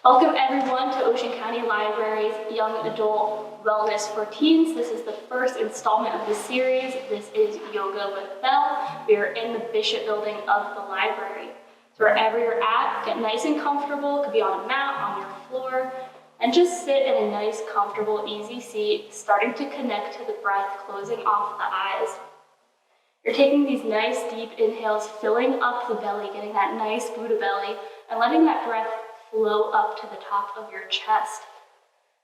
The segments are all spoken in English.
Welcome everyone to Ocean County Library's Young Adult Wellness for Teens. This is the first installment of the series. This is Yoga with Belle. We are in the Bishop building of the library. So wherever you're at, get nice and comfortable. It could be on a mat, on your floor, and just sit in a nice, comfortable, easy seat, starting to connect to the breath, closing off the eyes. You're taking these nice deep inhales, filling up the belly, getting that nice Buddha belly, and letting that breath flow up to the top of your chest.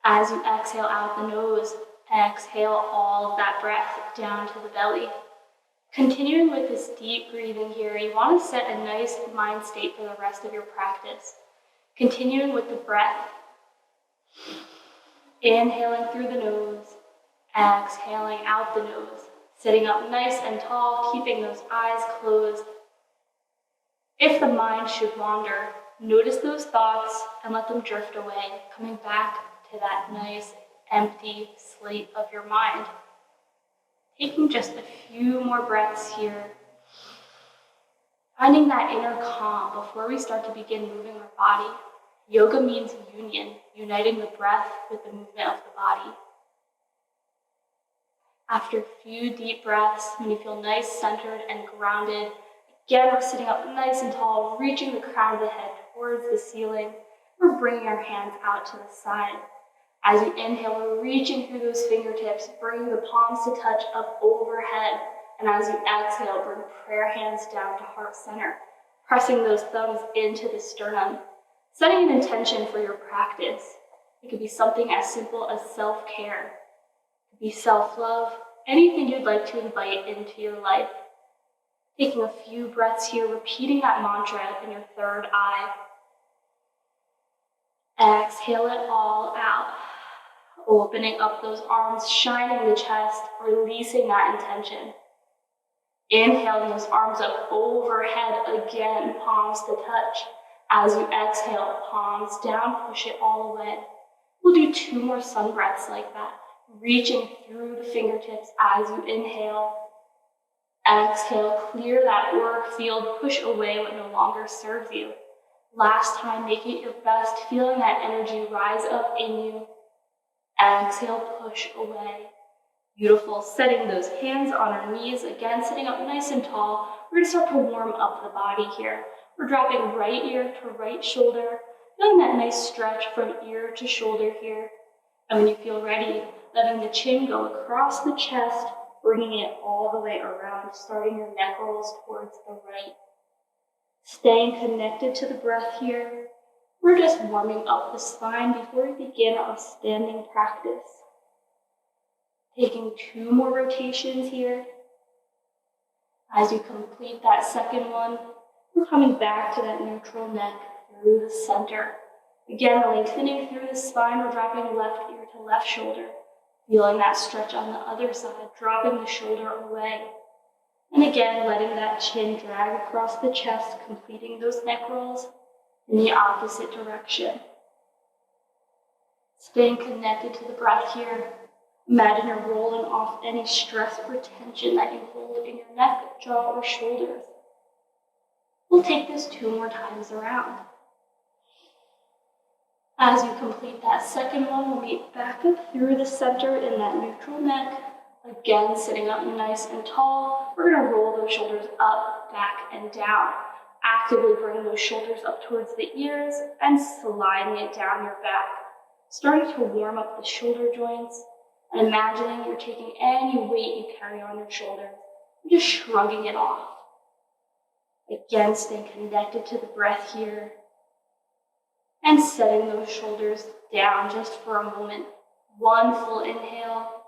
As you exhale out the nose, exhale all of that breath down to the belly. Continuing with this deep breathing here, you want to set a nice mind state for the rest of your practice. Continuing with the breath. Inhaling through the nose, exhaling out the nose. Sitting up nice and tall, keeping those eyes closed. If the mind should wander, notice those thoughts and let them drift away, coming back to that nice, empty slate of your mind. Taking just a few more breaths here. Finding that inner calm before we start to begin moving our body. Yoga means union, uniting the breath with the movement of the body. After a few deep breaths, when you feel nice, centered, and grounded, again, we're sitting up nice and tall, reaching the crown of the head towards the ceiling. We're bringing our hands out to the side. As you inhale, we're reaching through those fingertips, bringing the palms to touch up overhead. And as you exhale, bring prayer hands down to heart center, pressing those thumbs into the sternum. Setting an intention for your practice. It could be something as simple as self-care. It could be self-love, anything you'd like to invite into your life. Taking a few breaths here, repeating that mantra in your third eye. Exhale it all out. Opening up those arms, shining the chest, releasing that intention. Inhaling those arms up overhead again, palms to touch. As you exhale, palms down, push it all away. We'll do 2 more sun breaths like that, reaching through the fingertips as you inhale. Exhale, clear that auric field, push away what no longer serves you. Last time, make it your best, feeling that energy rise up in you. Exhale, push away. Beautiful. Setting those hands on our knees, again, sitting up nice and tall. We're gonna start to warm up the body here. We're dropping right ear to right shoulder, feeling that nice stretch from ear to shoulder here. And when you feel ready, letting the chin go across the chest, bringing it all the way around, starting your neck rolls towards the right. Staying connected to the breath here. We're just warming up the spine before we begin our standing practice. Taking 2 more rotations here. As you complete that second one, we're coming back to that neutral neck through the center. Again, lengthening through the spine, we're dropping left ear to left shoulder. Feeling that stretch on the other side, dropping the shoulder away. And again, letting that chin drag across the chest, completing those neck rolls in the opposite direction. Staying connected to the breath here. Imagine you're rolling off any stress or tension that you hold in your neck, jaw, or shoulders. We'll take this 2 more times around. As you complete that second one, we'll meet back up through the center in that neutral neck. Again, sitting up nice and tall. We're gonna roll those shoulders up, back, and down. Actively bring those shoulders up towards the ears and sliding it down your back. Starting to warm up the shoulder joints and imagining you're taking any weight you carry on your shoulders and just shrugging it off. Again, staying connected to the breath here. And setting those shoulders down just for a moment. 1 full inhale,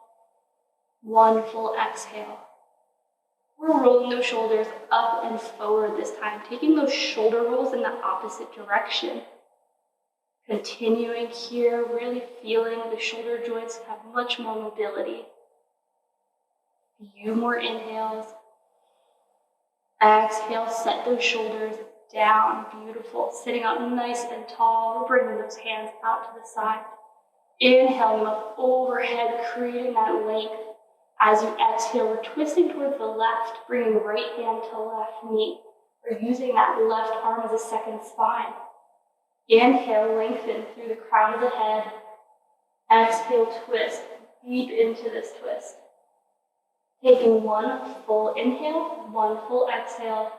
1 full exhale. We're rolling those shoulders up and forward this time, taking those shoulder rolls in the opposite direction. Continuing here, really feeling the shoulder joints have much more mobility. A few more inhales. Exhale, set those shoulders down, beautiful. Sitting up nice and tall, we're bringing those hands out to the side. Inhaling up overhead, creating that length. As you exhale, we're twisting towards the left, bringing right hand to left knee. We're using that left arm as a second spine. Inhale, lengthen through the crown of the head. Exhale, twist deep into this twist. Taking one full inhale, one full exhale,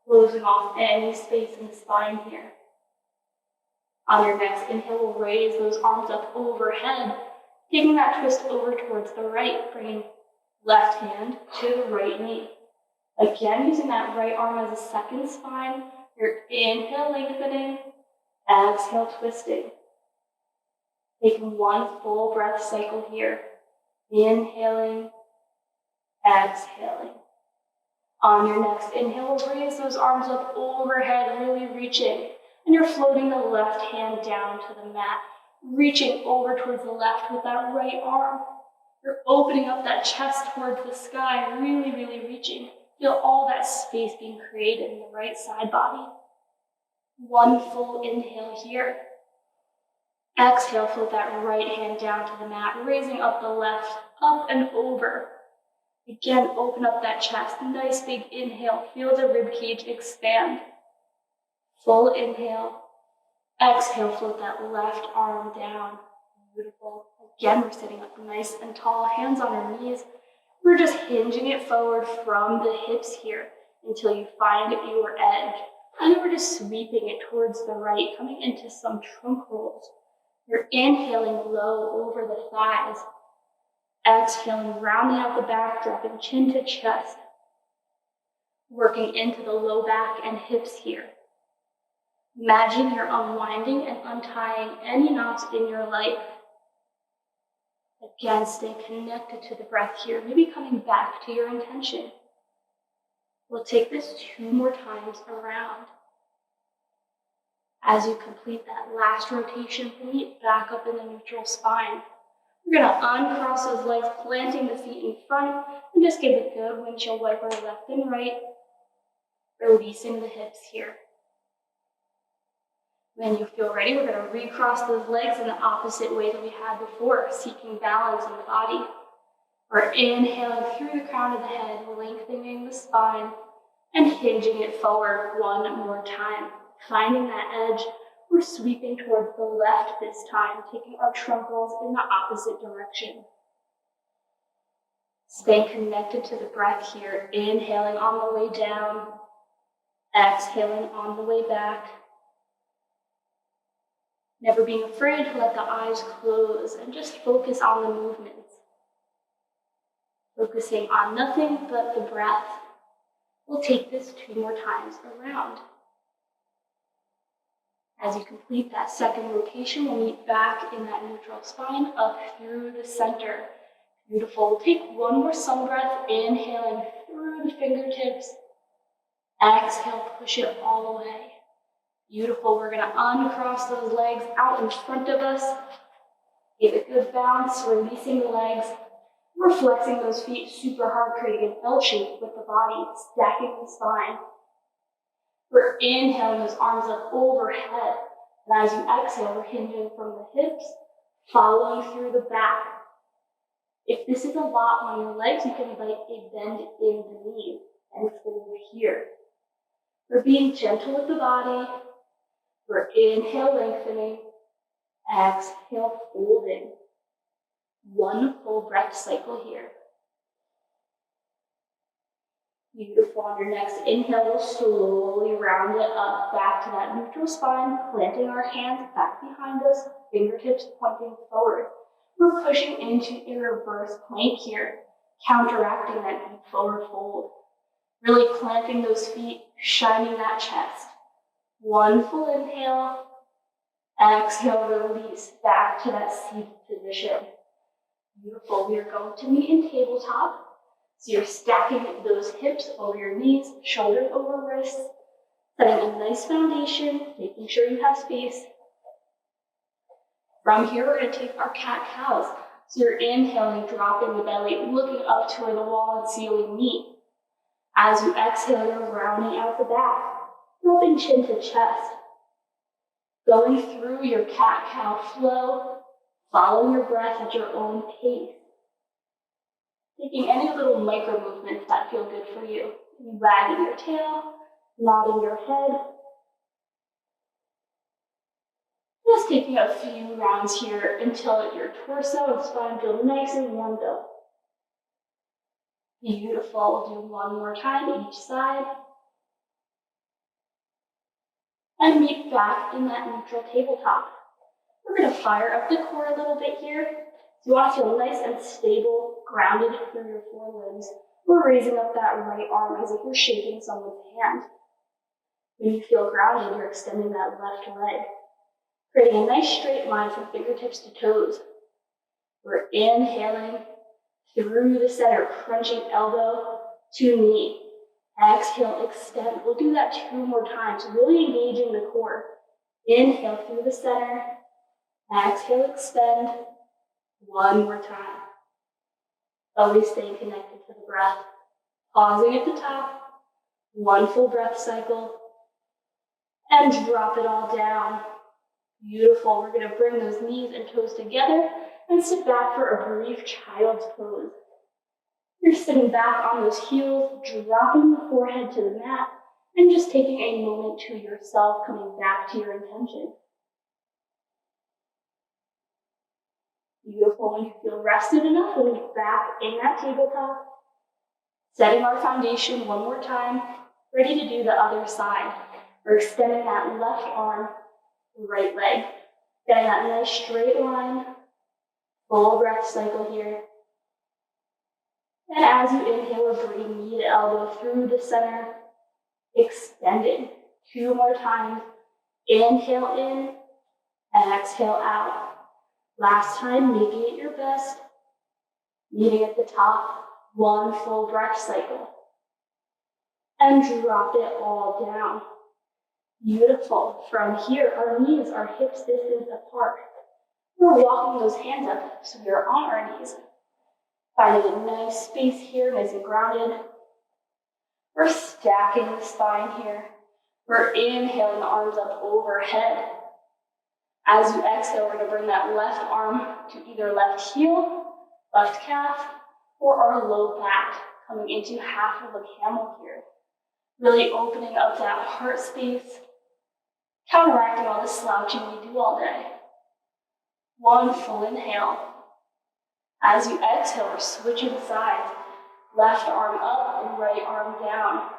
closing off any space in the spine here. On your next inhale, we'll raise those arms up overhead, taking that twist over towards the right, bringing left hand to the right knee. Again, using that right arm as a second spine. Your inhale, lengthening, exhale, twisting. Taking one full breath cycle here. Inhaling, exhaling. On your next inhale, raise those arms up overhead, really reaching. And you're floating the left hand down to the mat, reaching over towards the left with that right arm. You're opening up that chest towards the sky, really, really reaching. Feel all that space being created in the right side body. One full inhale here. Exhale, float that right hand down to the mat, raising up the left, up and over. Again, open up that chest. Nice big inhale. Feel the rib cage expand. Full inhale. Exhale, float that left arm down. Beautiful. Again, we're sitting up nice and tall, hands on our knees. We're just hinging it forward from the hips here until you find your edge. And then we're just sweeping it towards the right, coming into some trunk rolls. You're inhaling low over the thighs. Exhaling, rounding out the back, dropping chin to chest. Working into the low back and hips here. Imagine you're unwinding and untying any knots in your life. Again, stay connected to the breath here, maybe coming back to your intention. We'll take this 2 more times around. As you complete that last rotation, feet back up in the neutral spine. We're going to uncross those legs, planting the feet in front, and just give a good windshield wiper left and right, releasing the hips here. When you feel ready, we're going to recross those legs in the opposite way that we had before, seeking balance in the body. We're inhaling through the crown of the head, lengthening the spine, and hinging it forward one more time. Finding that edge, we're sweeping towards the left this time, taking our trunk rolls in the opposite direction. Staying connected to the breath here, inhaling on the way down, exhaling on the way back. Never being afraid to let the eyes close and just focus on the movements. Focusing on nothing but the breath. We'll take this 2 more times around. As you complete that second rotation, we'll meet back in that neutral spine, up through the center. Beautiful. We'll take one more sun breath, inhaling through the fingertips. Exhale, push it all the way. Beautiful. We're going to uncross those legs out in front of us. Give a good bounce, releasing the legs. We're flexing those feet super hard, creating an L shape with the body, stacking the spine. We're inhaling those arms up overhead. And as you exhale, we're hinging from the hips, following through the back. If this is a lot on your legs, you can invite a bend in the knees and fold here. We're being gentle with the body. We're inhale, lengthening. Exhale, folding. One full breath cycle here. Beautiful. On your next inhale, we'll slowly round it up back to that neutral spine, planting our hands back behind us, fingertips pointing forward. We're pushing into a reverse plank here, counteracting that deep forward fold. Really planting those feet, shining that chest. One full inhale, exhale, release back to that seated position. Beautiful. We are going to meet in tabletop. So you're stacking those hips over your knees, shoulders over wrists, setting a nice foundation, making sure you have space. From here, we're going to take our cat-cows. So you're inhaling, dropping the belly, looking up to where the wall and ceiling meet. As you exhale, you're rounding out the back, dropping chin to chest. Going through your cat-cow flow, following your breath at your own pace. Taking any little micro movements that feel good for you. Wagging your tail, nodding your head. Just taking a few rounds here until your torso and spine feel nice and warmed up. Beautiful. We'll do one more time each side. And meet back in that neutral tabletop. We're going to fire up the core a little bit here. So you want to feel nice and stable, grounded through your forelimbs. We're raising up that right arm as if you're shaking someone's hand. When you feel grounded, you're extending that left leg, creating a nice straight line from fingertips to toes. We're inhaling through the center, crunching elbow to knee. Exhale, extend. We'll do that 2 more times, really engaging the core. Inhale through the center. Exhale, extend. 1 more time. Always staying connected to the breath. Pausing at the top. 1 full breath cycle. And drop it all down. Beautiful. We're going to bring those knees and toes together and sit back for a brief child's pose. You're sitting back on those heels, dropping the forehead to the mat, and just taking a moment to yourself, coming back to your intention. Beautiful. When you feel rested enough, we'll be back in that tabletop, setting our foundation 1 more time, ready to do the other side. We're extending that left arm, right leg, getting that nice straight line, full breath cycle here. And as you inhale, we're bringing knee to elbow through the center, extending 2 more times. Inhale in, exhale out. Last time, making it your best. Meeting at the top, 1 full breath cycle. And drop it all down. Beautiful. From here, our knees are hips distance apart. We're walking those hands up so we are on our knees. Finding a nice space here, nice and grounded. We're stacking the spine here. We're inhaling the arms up overhead. As you exhale, we're going to bring that left arm to either left heel, left calf, or our low back, coming into half of a camel here. Really opening up that heart space, counteracting all the slouching we do all day. 1 full inhale. As you exhale, we're switching sides. Left arm up and right arm down.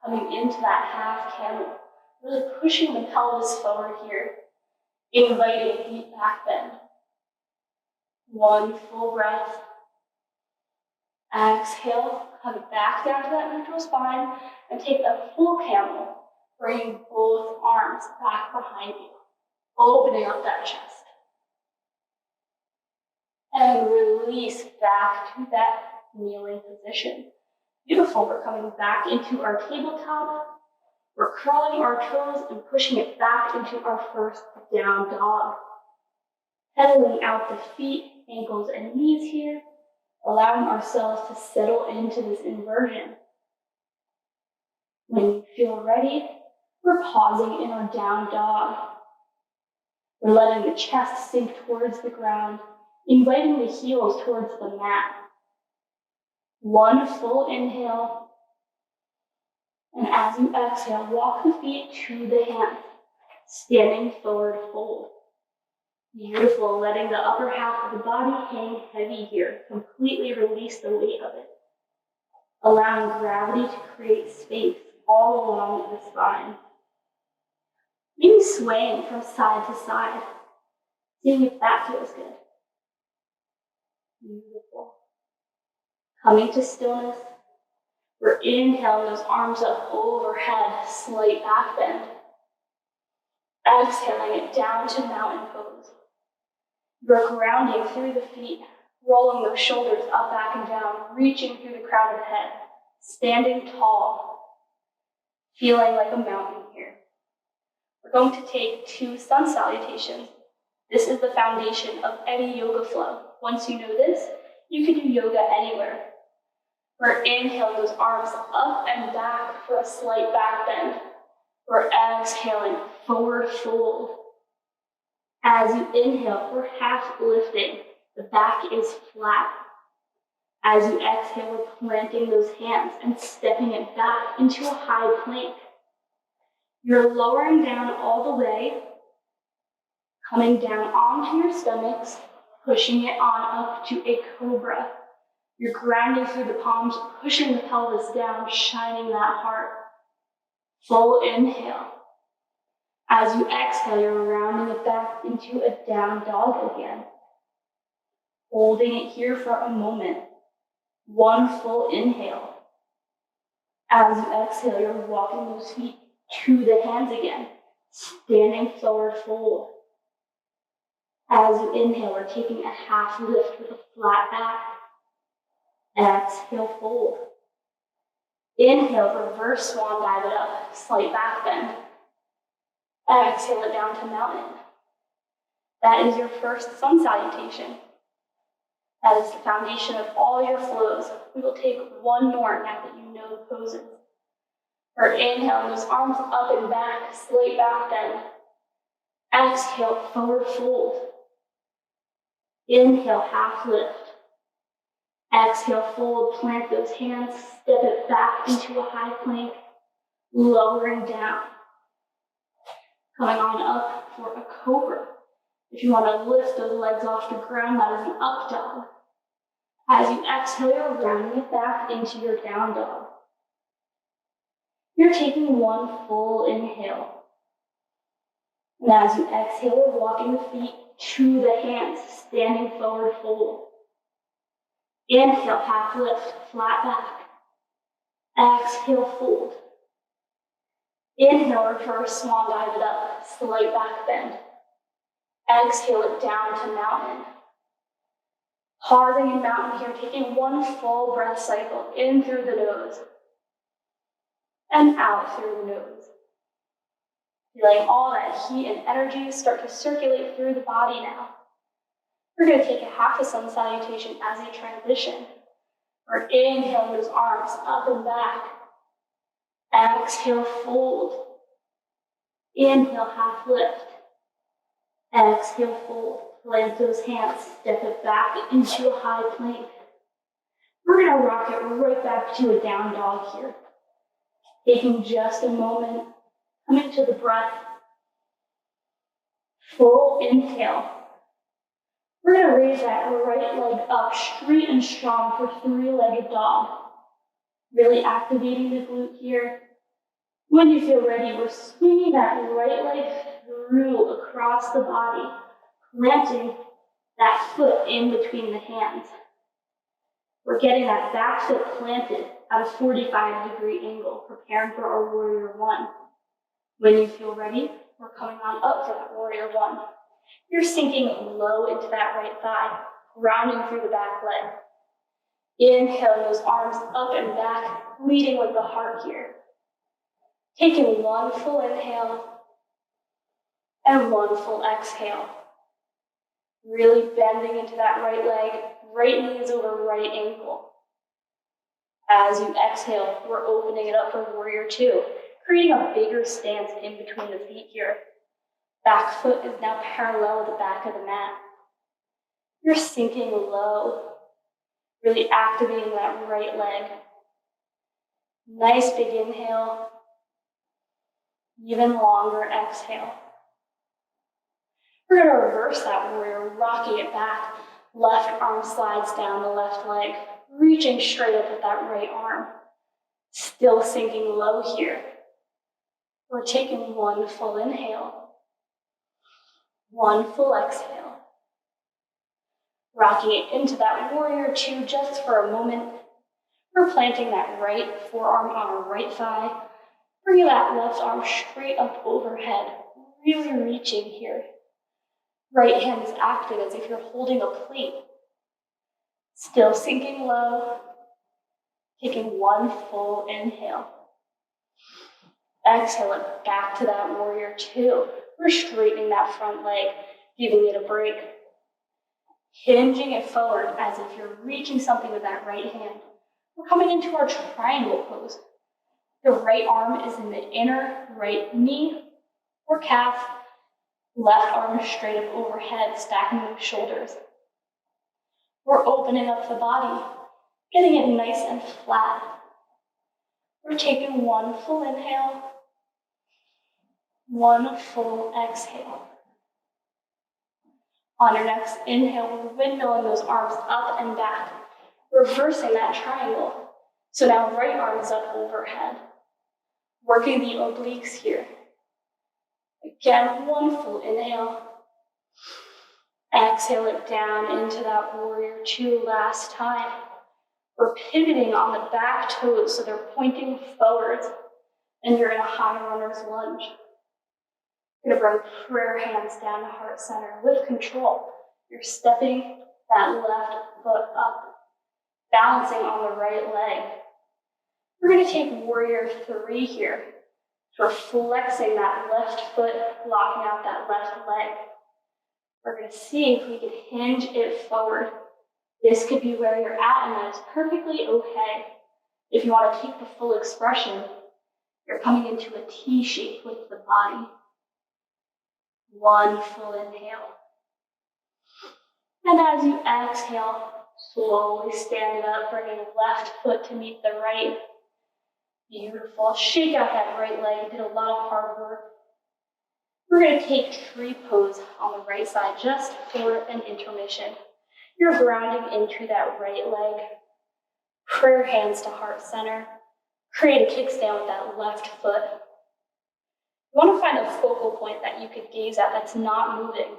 Coming into that half camel. Really pushing the pelvis forward here. Inviting deep back bend. 1 full breath. Exhale, come back down to that neutral spine and take a full camel. Bringing both arms back behind you. Opening up that chest. And release back to that kneeling position. Beautiful. We're coming back into our tabletop. We're curling our toes and pushing it back into our first down dog. Pedaling out the feet, ankles, and knees here, allowing ourselves to settle into this inversion. When you feel ready, we're pausing in our down dog. We're letting the chest sink towards the ground, inviting the heels towards the mat. 1 full inhale. And as you exhale, walk the feet to the hands, standing forward fold. Beautiful, letting the upper half of the body hang heavy here. Completely release the weight of it. Allowing gravity to create space all along the spine. Maybe swaying from side to side, seeing if that feels good. Beautiful. Coming to stillness. We're inhaling those arms up overhead, slight back bend. Exhaling it down to mountain pose. You're grounding through the feet, rolling those shoulders up, back, and down, reaching through the crown of the head, standing tall, feeling like a mountain here. We're going to take 2 sun salutations. This is the foundation of any yoga flow. Once you know this, you can do yoga anywhere. We're inhaling those arms up and back for a slight back bend. We're exhaling, forward fold. As you inhale, we're half lifting. The back is flat. As you exhale, we're planting those hands and stepping it back into a high plank. You're lowering down all the way, Coming down onto your stomachs, pushing it on up to a cobra. You're grounding through the palms, pushing the pelvis down, shining that heart. Full inhale. As you exhale, you're rounding it back into a down dog again. Holding it here for a moment. One full inhale. As you exhale, you're walking those feet to the hands again. Standing forward fold. As you inhale, we're taking a half lift with a flat back. Exhale, fold. Inhale, reverse swan dive it up, slight back bend. Exhale it down to mountain. That is your first sun salutation. That is the foundation of all your flows. We will take one more now that you know the poses. Or inhale, those arms up and back, slight back bend. Exhale, forward fold. Inhale, half lift. Exhale, fold, plant those hands, step it back into a high plank, lowering down. Coming on up for a cobra. If you want to lift those legs off the ground, that is an up dog. As you exhale, you're rounding it back into your down dog. You're taking one full inhale. And as you exhale, you're walking the feet to the hands, standing forward fold. Inhale, half lift, flat back. Exhale, fold. Inhale, reverse swan dive it up, slight back bend. Exhale it down to mountain. Pausing in mountain here, taking one full breath cycle in through the nose and out through the nose. Feeling all that heat and energy start to circulate through the body now. We're going to take a half a sun salutation as a transition. We're inhaling those arms up and back. Exhale, fold. Inhale, half lift. Exhale, fold. Plant those hands, step it back into a high plank. We're going to rock it right back to a down dog here. Taking just a moment, coming to the breath. Full inhale. We're going to raise that right leg up straight and strong for three-legged dog. Really activating the glute here. When you feel ready, we're swinging that right leg through across the body, planting that foot in between the hands. We're getting that back foot planted at a 45-degree angle, preparing for our warrior one. When you feel ready, we're coming on up for that warrior one. You're sinking low into that right thigh, rounding through the back leg. Inhale those arms up and back, leading with the heart here. Taking one full inhale and one full exhale. Really bending into that right leg, right knees over right ankle. As you exhale, we're opening it up for warrior two, creating a bigger stance in between the feet here. Back foot is now parallel with the back of the mat. You're sinking low, really activating that right leg. Nice big inhale, even longer exhale. We're going to reverse that warrior, rocking it back. Left arm slides down the left leg, reaching straight up with that right arm. Still sinking low here. We're taking one full inhale. One full exhale. Rocking it into that warrior two just for a moment. We're planting that right forearm on our right thigh. Bringing that left arm straight up overhead. Really reaching here. Right hand is active as if you're holding a plate. Still sinking low. Taking one full inhale. Exhale it back to that warrior two. We're straightening that front leg, giving it a break. Hinging it forward as if you're reaching something with that right hand. We're coming into our triangle pose. The right arm is in the inner right knee or calf. Left arm is straight up overhead, stacking those shoulders. We're opening up the body, getting it nice and flat. We're taking one full inhale, one full exhale. On your next inhale, we're windmilling those arms up and back, reversing that triangle. So now right arm is up overhead, working the obliques here. Again, one full inhale. Exhale it down into that warrior two last time. We're pivoting on the back toes so they're pointing forwards, and you're in a high runner's lunge. You're gonna bring prayer hands down to heart center with control. You're stepping that left foot up, balancing on the right leg. We're gonna take warrior three here. So we're flexing that left foot, locking out that left leg. We're gonna see if we can hinge it forward. This could be where you're at, and that is perfectly okay. If you want to take the full expression, you're coming into a T shape with the body. One full inhale. And as you exhale, slowly stand it up, bringing left foot to meet the right. Beautiful. Shake out that right leg. You did a lot of hard work. We're going to take tree pose on the right side just for an intermission. You're grounding into that right leg. Prayer hands to heart center. Create a kickstand with that left foot. You want to find a focal point that you could gaze at that's not moving.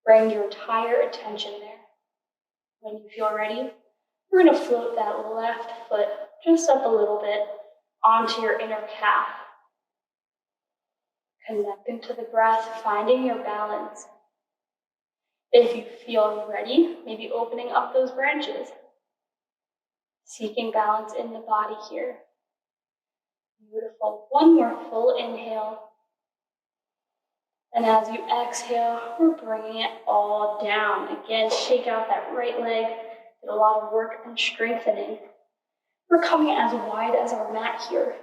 Bring your entire attention there. When you feel ready, we're going to float that left foot just up a little bit onto your inner calf. Connecting to the breath, finding your balance. If you feel ready, maybe opening up those branches. Seeking balance in the body here. Beautiful. One more full inhale. And as you exhale, we're bringing it all down. Again, shake out that right leg. Did a lot of work and strengthening. We're coming as wide as our mat here.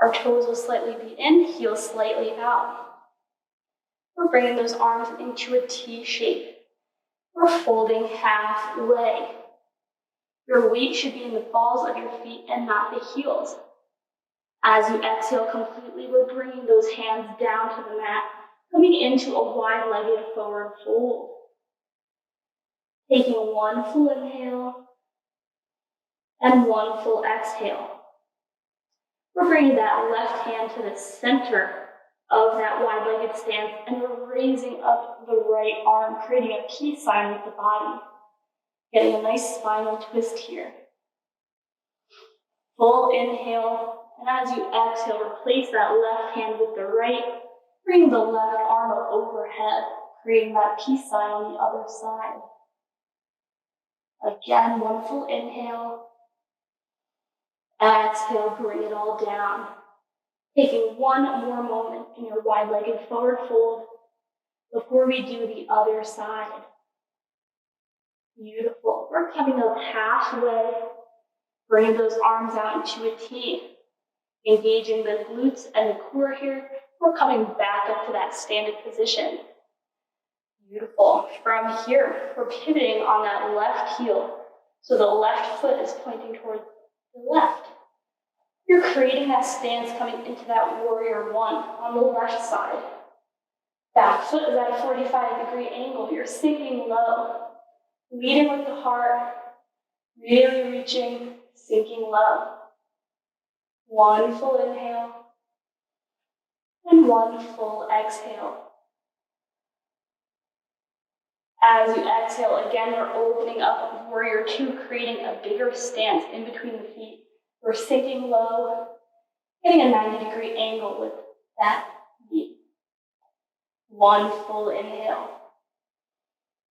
Our toes will slightly be in, heels slightly out. We're bringing those arms into a T shape. We're folding halfway. Your weight should be in the balls of your feet and not the heels. As you exhale completely, we're bringing those hands down to the mat, coming into a wide-legged forward fold. Taking one full inhale and one full exhale. We're bringing that left hand to the center of that wide-legged stance, and we're raising up the right arm, creating a peace sign with the body. Getting a nice spinal twist here. Full inhale, and as you exhale, replace that left hand with the right. Bring the left arm up overhead, creating that peace sign on the other side. Again, one full inhale. Exhale, bring it all down. Taking one more moment in your wide-legged forward fold before we do the other side. Beautiful. We're coming up halfway. Bringing those arms out into a T. Engaging the glutes and the core here. We're coming back up to that standing position. Beautiful. From here, we're pivoting on that left heel. So the left foot is pointing towards the left. You're creating that stance coming into that warrior one on the left side. Back foot is at a 45-degree angle. You're sinking low. Leading with the heart. Really reaching, sinking low. One full inhale. And one full exhale. As you exhale, again, we're opening up warrior two, creating a bigger stance in between the feet. We're sinking low, getting a 90-degree angle with that knee. One full inhale.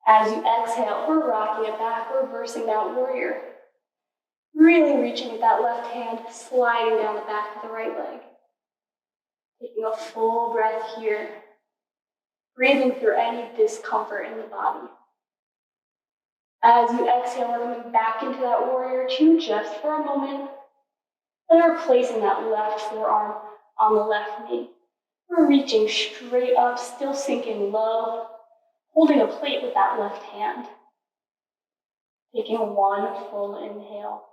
As you exhale, we're rocking it back, reversing that warrior. Really reaching with that left hand, sliding down the back of the right leg. Taking a full breath here. Breathing through any discomfort in the body. As you exhale, we're coming back into that warrior two just for a moment. And replacing that left forearm on the left knee. We're reaching straight up, still sinking low. Holding a plate with that left hand. Taking one full inhale.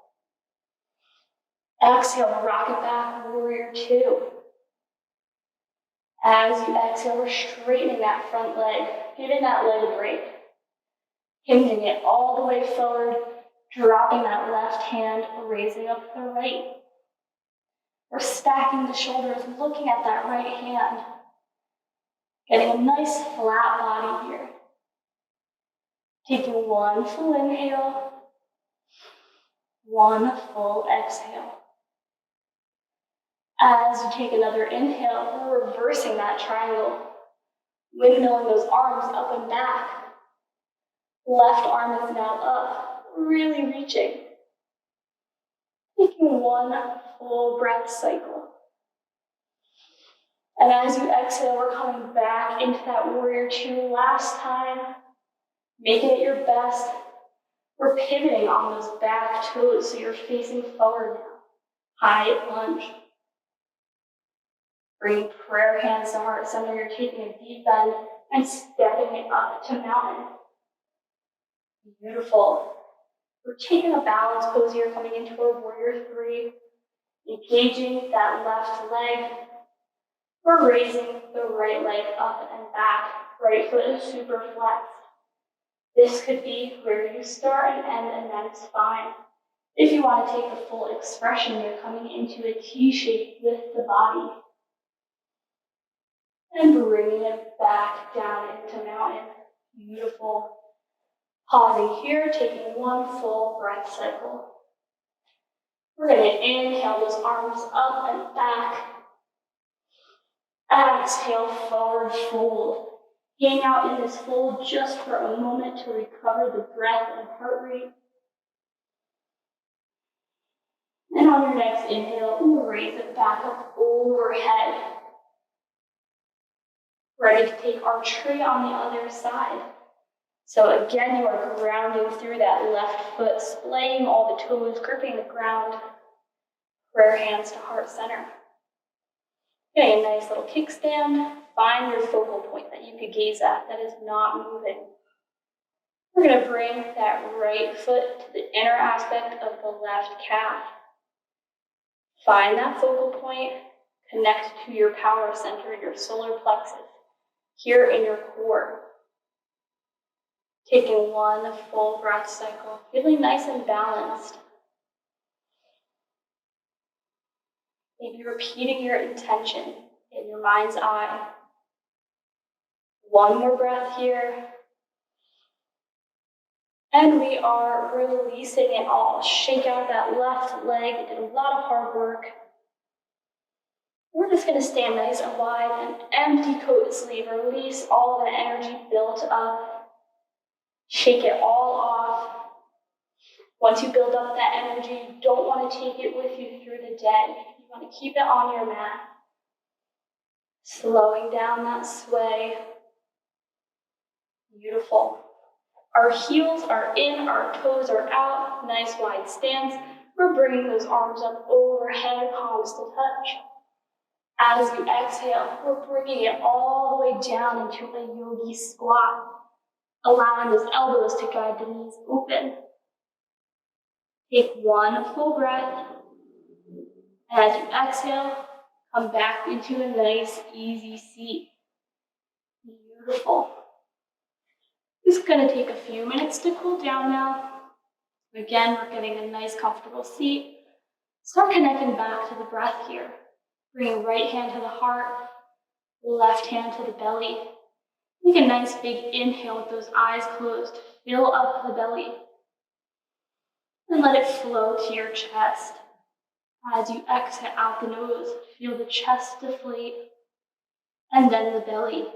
Exhale, rock it back, warrior two. As you exhale, we're straightening that front leg, giving that leg a break. Hinging it all the way forward, dropping that left hand, raising up the right. We're stacking the shoulders, looking at that right hand. Getting a nice flat body here. Taking one full inhale, one full exhale. As you take another inhale, we're reversing that triangle, windmilling those arms up and back. Left arm is now up, really reaching. Taking one full breath cycle. And as you exhale, we're coming back into that warrior two last time, making it your best. We're pivoting on those back toes so you're facing forward now. High lunge. Bringing prayer hands to heart center, you're taking a deep bend and stepping it up to mountain. Beautiful. We're taking a balance pose here, coming into our warrior three, engaging that left leg. We're raising the right leg up and back. Right foot is super flexed. This could be where you start and end, and that is fine. If you want to take the full expression, you're coming into a T shape with the body. And bringing it back down into mountain. Beautiful. Pausing here, taking one full breath cycle. We're going to inhale those arms up and back. Exhale, forward fold. Hang out in this fold just for a moment to recover the breath and heart rate. And on your next inhale, we'll raise it back up overhead. Ready to take our tree on the other side. So again, you are grounding through that left foot, splaying all the toes, gripping the ground. Prayer hands to heart center. Getting a nice little kickstand. Find your focal point that you could gaze at that is not moving. We're going to bring that right foot to the inner aspect of the left calf. Find that focal point. Connect to your power center, your solar plexus, here in your core. Taking one full breath cycle, feeling nice and balanced. Maybe repeating your intention in your mind's eye. One more breath here. And we are releasing it all. Shake out that left leg. Did a lot of hard work. We're just going to stand nice and wide and empty coat sleeve. Release all of that energy built up. Shake it all off. Once you build up that energy, you don't want to take it with you through the day. You want to keep it on your mat. Slowing down that sway. Beautiful. Our heels are in, our toes are out. Nice wide stance. We're bringing those arms up overhead, palms to touch. As you exhale, we're bringing it all the way down into a yogi squat, allowing those elbows to guide the knees open. Take one full breath. As you exhale, come back into a nice, easy seat. Beautiful. It's going to take a few minutes to cool down now. Again, we're getting a nice, comfortable seat. Start connecting back to the breath here. Bringing right hand to the heart, left hand to the belly. Take a nice big inhale with those eyes closed. Fill up the belly. And let it flow to your chest. As you exhale out the nose, feel the chest deflate, and then the belly.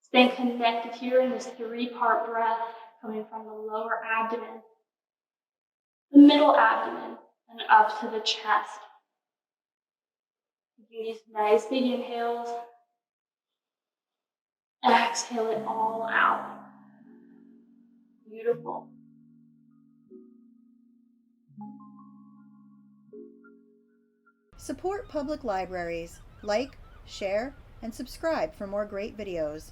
Stay connected here in this three-part breath coming from the lower abdomen, the middle abdomen, and up to the chest. Taking these nice big inhales, exhale it all out. Beautiful. Support public libraries. Like, share, and subscribe for more great videos.